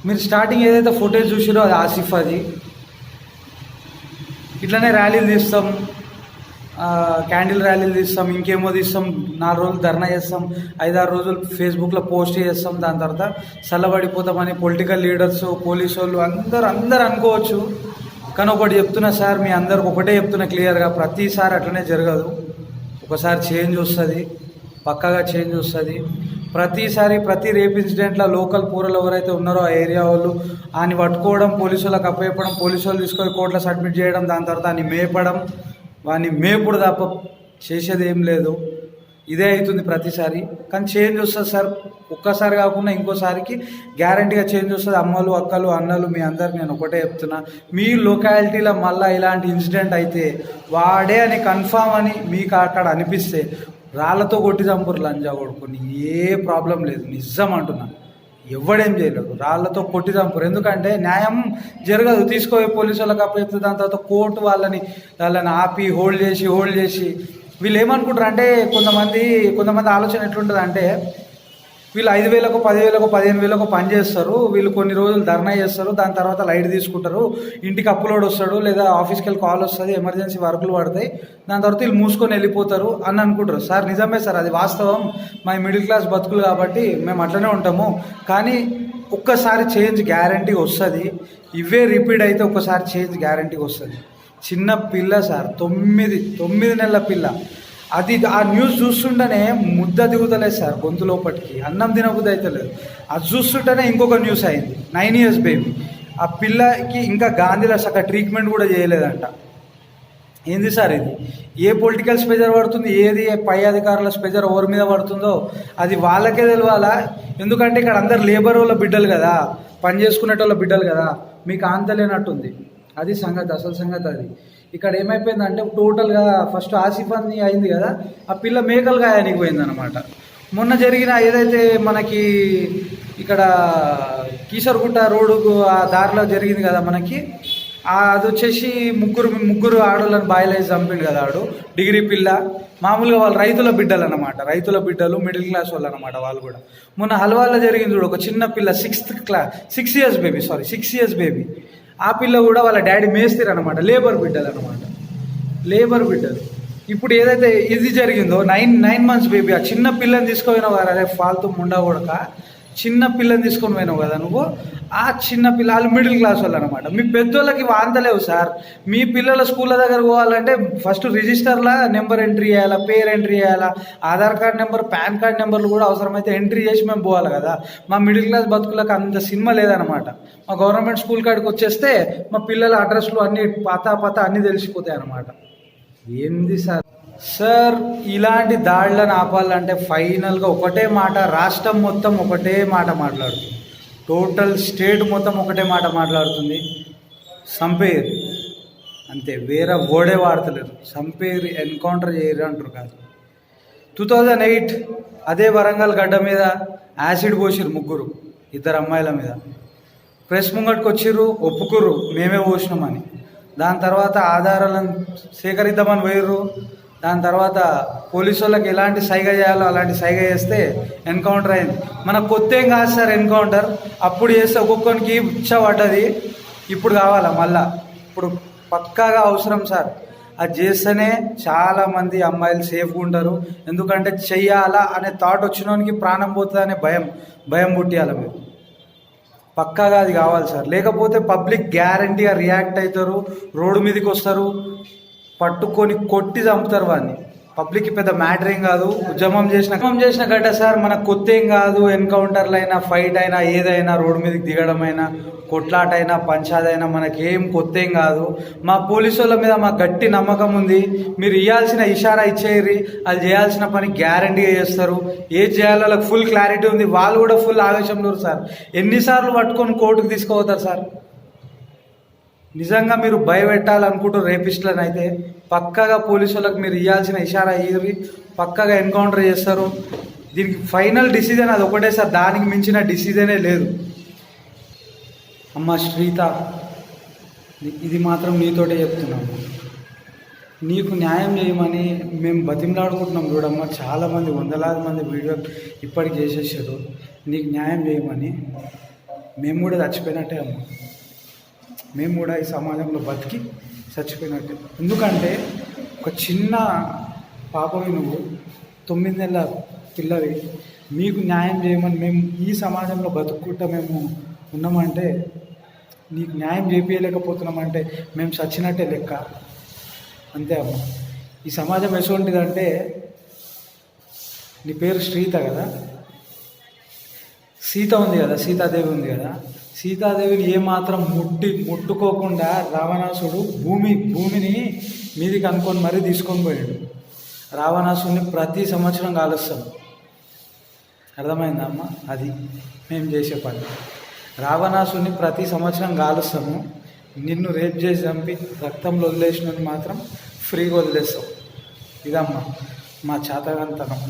మీరు స్టార్టింగ్ ఏదైతే ఫుటేజ్ చూసారో అది ఆసిఫ్. అది ఇట్లనే ర్యాలీలు తీస్తాం, క్యాండిల్ ర్యాలీలు తీస్తాం, ఇంకేమో తీస్తాం, 4 రోజులు ధర్నా చేస్తాం, 5-6 రోజులు ఫేస్బుక్లో పోస్ట్ చేస్తాం, దాని తర్వాత చల్లబడిపోతామని పొలిటికల్ లీడర్స్, పోలీసు వాళ్ళు అందరూ అనుకోవచ్చు. కానీ ఒకటి చెప్తున్నా సార్, మీ అందరికి ఒకటే చెప్తున్నా క్లియర్గా, ప్రతిసారి అట్లనే జరగదు. ఒకసారి చేంజ్ వస్తుంది, పక్కాగా చేంజ్ వస్తుంది. ప్రతిసారి ప్రతి రేప్ ఇన్సిడెంట్లో లోకల్ పూరలు ఎవరైతే ఉన్నారో ఆ ఏరియా వాళ్ళు ఆయన పట్టుకోవడం, పోలీసు వాళ్ళకి అప్పచెప్పడం, పోలీసు వాళ్ళు తీసుకొని కోర్టులో సబ్మిట్ చేయడం, దాని తర్వాత ఆయన మేపడం, వాడిని మేపుడు తప్ప చేసేది ఏం లేదు. ఇదే అవుతుంది ప్రతిసారి. కానీ చేంజ్ వస్తుంది సార్, ఒక్కసారి కాకుండా ఇంకోసారికి గ్యారంటీగా చేంజ్ వస్తుంది. అమ్మలు, అక్కలు, అన్నలు, మీ అందరికి నేను ఒకటే చెప్తున్నా, మీ లొకాలిటీలో మళ్ళీ ఇలాంటి ఇన్సిడెంట్ అయితే వాడే అని కన్ఫామ్ అని మీకు అక్కడ అనిపిస్తే రాళ్ళతో కొట్టి చంపురు లంజా కొడుకుని, ఏ ప్రాబ్లం లేదు. నిజం అంటున్నా, ఎవడేం చేయలేదు, రాళ్ళతో కొట్టి చంపురు. ఎందుకంటే న్యాయం జరగదు. తీసుకుపోయి పోలీసు వాళ్ళకి అప్పచెప్తే దాని తర్వాత కోర్టు వాళ్ళని ఆపి హోల్డ్ చేసి వీళ్ళు ఏమనుకుంటారు అంటే, కొంతమంది ఆలోచన ఎట్లుంటుంది అంటే, వీళ్ళు 5,000కో 10,000కో 15,000కో పని చేస్తారు, వీళ్ళు కొన్ని రోజులు ధర్నా చేస్తారు, దాని తర్వాత లైట్ తీసుకుంటారు, ఇంటికి అప్లోడ్ వస్తాడు లేదా ఆఫీస్కి వెళ్ళి కాల్ వస్తుంది, ఎమర్జెన్సీ వర్కులు పడతాయి, దాని తర్వాత వీళ్ళు మూసుకొని వెళ్ళిపోతారు అని అనుకుంటారు. సార్ నిజమే సార్, అది వాస్తవం. మా మిడిల్ క్లాస్ బతుకులు కాబట్టి మేము అట్లనే ఉంటాము. కానీ ఒక్కసారి చేంజ్ గ్యారంటీగా వస్తుంది. ఇవే రిపీట్ అయితే ఒక్కసారి చేంజ్ గ్యారంటీగా వస్తుంది. చిన్న పిల్ల సార్, 9 నెలల పిల్ల, అది ఆ న్యూస్ చూస్తుంటేనే ముద్ద దిగుతలేదు సార్ గొంతు లోపటికి, అన్నం తినబుద్ధి అయితే లేదు. అది చూస్తుంటేనే ఇంకొక న్యూస్ అయింది, 9 years బేబీ. ఆ పిల్లకి ఇంకా గాంధీలో సగ ట్రీట్మెంట్ కూడా చేయలేదంట. ఏంది సార్ ఇది? ఏ పొలిటికల్ స్పెజర్ పడుతుంది, ఏది పై అధికారుల స్పెజర్ ఎవరి మీద పడుతుందో అది వాళ్ళకే తెలియాలా. ఎందుకంటే ఇక్కడ అందరు లేబర్ వాళ్ళ బిడ్డలు కదా, పని చేసుకునేటోళ్ళ బిడ్డలు కదా, మీకు ఆంతలేనట్టుంది. అది సంగతి, అసలు సంగతి అది. ఇక్కడ ఏమైపోయిందంటే టోటల్గా ఫస్ట్ ఆసిఫ్ అని అయింది కదా, ఆ పిల్ల మేకలు గాయానికి పోయిందనమాట. మొన్న జరిగిన ఏదైతే మనకి ఇక్కడ కీసరగుట్ట రోడ్డుకు ఆ దారిలో జరిగింది కదా మనకి, అది వచ్చేసి ముగ్గురు ఆడోళ్ళని బాయిలేసి చంపిండు కదా ఆడు, డిగ్రీ పిల్ల. మామూలుగా వాళ్ళు రైతుల బిడ్డలు అనమాట, రైతుల బిడ్డలు, మిడిల్ క్లాస్ వాళ్ళు అనమాట వాళ్ళు కూడా. మొన్న హల్వాల్లో జరిగింది చూడు, ఒక చిన్న పిల్ల 6 years బేబీ. ఆ పిల్ల కూడా వాళ్ళ డాడీ మేస్త్రి అనమాట, లేబర్ బిడ్డలు. ఇప్పుడు ఏదైతే ఇది జరిగిందో 9 months బేబీ, ఆ చిన్న పిల్లని తీసుకుపోయినావు కదా, అదే ఫాల్తూ ముండా కొడక, చిన్న పిల్లని తీసుకొని పోయినావు కదా నువ్వు. ఆ చిన్న పిల్లలు మిడిల్ క్లాస్ వాళ్ళు అనమాట. మీ పెద్దోళ్ళకి వాంతలేవు సార్. మీ పిల్లల స్కూళ్ళ దగ్గర పోవాలంటే ఫస్ట్ రిజిస్టర్లో నెంబర్ ఎంట్రీ చేయాలా, పేరు ఎంట్రీ చేయాలా, Aadhaar card number, pan card నెంబర్లు కూడా అవసరమైతే ఎంట్రీ చేసి మేము పోవాలి కదా. మా మిడిల్ క్లాస్ బతుకులకు అంత సినిమా లేదనమాట. మా గవర్నమెంట్ స్కూల్ కాడికి వచ్చేస్తే మా పిల్లల అడ్రస్లు అన్నీ పతా అన్నీ తెలిసిపోతాయి అన్నమాట. ఏంది సార్ ఇలాంటి దాడులను ఆపాలంటే ఫైనల్గా ఒకటే మాట, రాష్ట్రం మొత్తం ఒకటే మాట మాట్లాడుతుంది, టోటల్ స్టేట్ మొత్తం ఒకటే మాట మాట్లాడుతుంది, సంపేరు అంతే, వేరే ఓడే వాడతలేరు. సంపేరు, ఎన్కౌంటర్ చేయరు అంటారు కాదు. 2008 అదే వరంగల్ గడ్డ మీద యాసిడ్ పోసిరు 2 అమ్మాయిల మీద. ప్రెస్ ముంగట్కి వచ్చిర్రు, ఒప్పుకుర్రు మేమే పోసినామని. దాని తర్వాత ఆధారాలను సేకరిద్దామని పోయిర్రు. దాని తర్వాత పోలీసు వాళ్ళకి ఎలాంటి సైగ చేయాలో అలాంటి సైగ చేస్తే ఎన్కౌంటర్ అయింది. మనకు కొత్త ఏం కాదు సార్ ఎన్కౌంటర్, అప్పుడు చేస్తే ఒక్కొక్కరికి పడ్డది, ఇప్పుడు కావాలా మళ్ళా, ఇప్పుడు పక్కాగా అవసరం సార్. అది చేస్తేనే చాలామంది అమ్మాయిలు సేఫ్గా ఉంటారు. ఎందుకంటే చెయ్యాలా అనే థాట్ వచ్చినోనికి ప్రాణం పోతుంది అనే భయం పుట్టియాలి మీరు. పక్కాగా అది కావాలి సార్. లేకపోతే పబ్లిక్ గ్యారంటీగా రియాక్ట్ అవుతారు, రోడ్డు మీదకి వస్తారు, పట్టుకొని కొట్టి చంపుతారు వాడిని. పబ్లిక్కి పెద్ద మ్యాటర్ ఏం కాదు. ఉద్యమం చేసిన గడ్డ సార్, మనకు కొత్త ఏం కాదు. ఎన్కౌంటర్లు అయినా, ఫైట్ అయినా, ఏదైనా, రోడ్డు మీదకి దిగడం అయినా, కొట్లాట అయినా, పంచాయతీ అయినా మనకేం కొత్త ఏం కాదు. మా పోలీసు వాళ్ళ మీద మాకు గట్టి నమ్మకం ఉంది. మీరు ఇవ్వాల్సిన ఇషారా ఇచ్చేయరి, అది చేయాల్సిన పని గ్యారంటీగా చేస్తారు. ఏది చేయాలో వాళ్ళకి ఫుల్ క్లారిటీ ఉంది. వాళ్ళు కూడా ఫుల్ ఆవేశంలో సార్. ఎన్నిసార్లు పట్టుకొని కోర్టుకు తీసుకుపోతారు సార్? నిజంగా మీరు భయపెట్టాలనుకుంటారు రేపిస్టులను అయితే పక్కాగా పోలీసు వాళ్ళకి మీరు ఇవ్వాల్సిన ఇషారా ఇవ్వి, పక్కాగా ఎన్కౌంటర్ చేస్తారు. దీనికి ఫైనల్ డిసిజన్ అది ఒకటే సార్, దానికి మించిన డిసిజనే లేదు. అమ్మ శ్రీత, ఇది మాత్రం నీతోటే చెప్తున్నాను, నీకు న్యాయం చేయమని మేము బతిమలాడుకుంటున్నాం చూడమ్మా. చాలామంది వందలాది మంది వీడియోలు ఇప్పటికి చేసేసారు. నీకు న్యాయం చేయమని. మేము కూడా చచ్చిపోయినట్టే అమ్మ. మేము కూడా ఈ సమాజంలో బతికి చచ్చిపోయినట్టే. ఎందుకంటే ఒక చిన్న పాపవి నువ్వు, 9 నెలల పిల్లవి. మీకు న్యాయం చేయమని మేము ఈ సమాజంలో బతుక్కుంటా మేము ఉన్నామంటే, నీకు న్యాయం చేయించలేకపోతున్నామంటే మేము చచ్చినట్టే లెక్క. అంతే అమ్మ. ఈ సమాజం ఎటువంటిదంటే, నీ పేరు శ్రీత కదా, సీత ఉంది కదా, సీతాదేవి ఉంది కదా, సీతాదేవిని ఏమాత్రం ముట్టుకోకుండా రావణాసుడు భూమిని మీదికి అనుకొని మరీ తీసుకొని పోయాడు. రావణాసుడిని ప్రతి సంవత్సరం కాలుస్తాం. అర్థమైందా అమ్మ? అది మేము చేసే పని. రావణాసుడిని ప్రతి సంవత్సరం కాలుస్తాము. నిన్ను రేప్ చేసి చంపి రక్తంలో వదిలేసినని మాత్రం ఫ్రీగా వదిలేస్తాం. ఇదమ్మా మా చేతగానితనం.